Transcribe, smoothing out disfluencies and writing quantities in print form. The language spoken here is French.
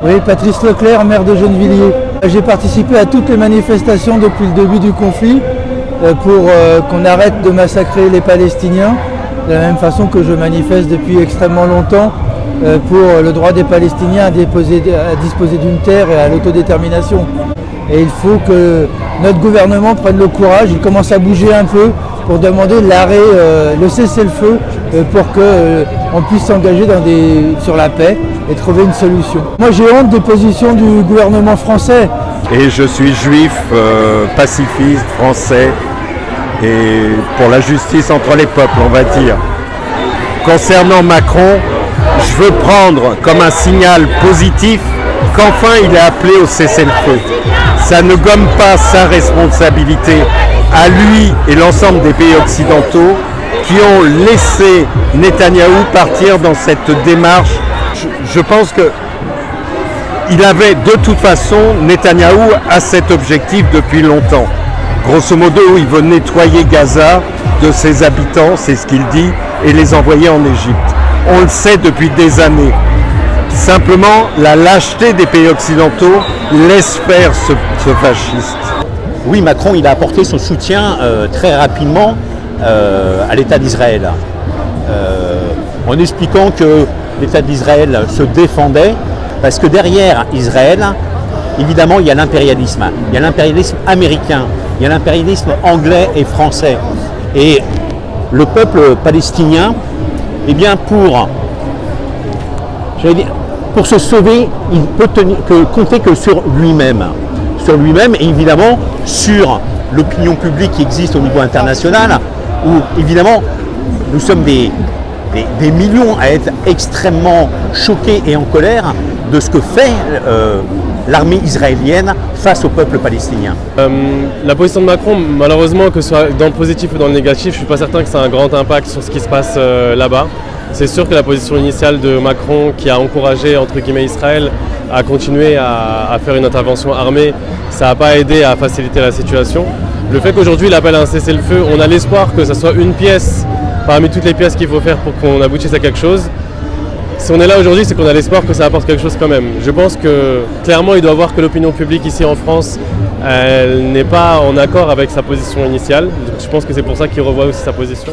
Oui, Patrice Leclerc, maire de Gennevilliers. J'ai participé à toutes les manifestations depuis le début du conflit pour qu'on arrête de massacrer les Palestiniens, de la même façon que je manifeste depuis extrêmement longtemps pour le droit des Palestiniens à disposer d'une terre et à l'autodétermination. Et il faut que notre gouvernement prenne le courage, il commence à bouger un peu pour demander l'arrêt, le cessez-le-feu pour qu'on puisse s'engager sur la paix et trouver une solution. Moi j'ai honte des positions du gouvernement français. Et je suis juif, pacifiste, français et pour la justice entre les peuples, on va dire. Concernant Macron, je veux prendre comme un signal positif qu'enfin il est appelé au cessez-le-feu. Ça ne gomme pas sa responsabilité à lui et l'ensemble des pays occidentaux qui ont laissé Netanyahou partir dans cette démarche. Je pense qu'il avait de toute façon, Netanyahou a cet objectif depuis longtemps. Grosso modo, il veut nettoyer Gaza de ses habitants, c'est ce qu'il dit, et les envoyer en Égypte. On le sait depuis des années. Simplement, la lâcheté des pays occidentaux laisse faire ce fasciste. Oui, Macron il a apporté son soutien très rapidement à l'État d'Israël, en expliquant que l'État d'Israël se défendait, parce que derrière Israël, évidemment, il y a l'impérialisme. Il y a l'impérialisme américain, il y a l'impérialisme anglais et français. Et le peuple palestinien, eh bien, pour se sauver, il peut compter que sur lui-même. Sur lui-même et évidemment sur l'opinion publique qui existe au niveau international, où évidemment nous sommes des millions à être extrêmement choqués et en colère de ce que fait l'armée israélienne face au peuple palestinien. La position de Macron, malheureusement, que ce soit dans le positif ou dans le négatif, je ne suis pas certain que ça a un grand impact sur ce qui se passe là-bas. C'est sûr que la position initiale de Macron, qui a encouragé entre guillemets Israël à continuer à faire une intervention armée, ça n'a pas aidé à faciliter la situation. Le fait qu'aujourd'hui il appelle à un cessez-le-feu, on a l'espoir que ça soit une pièce parmi toutes les pièces qu'il faut faire pour qu'on aboutisse à quelque chose. Si on est là aujourd'hui, c'est qu'on a l'espoir que ça apporte quelque chose quand même. Je pense que clairement il doit voir que l'opinion publique ici en France, elle n'est pas en accord avec sa position initiale. Je pense que c'est pour ça qu'il revoit aussi sa position.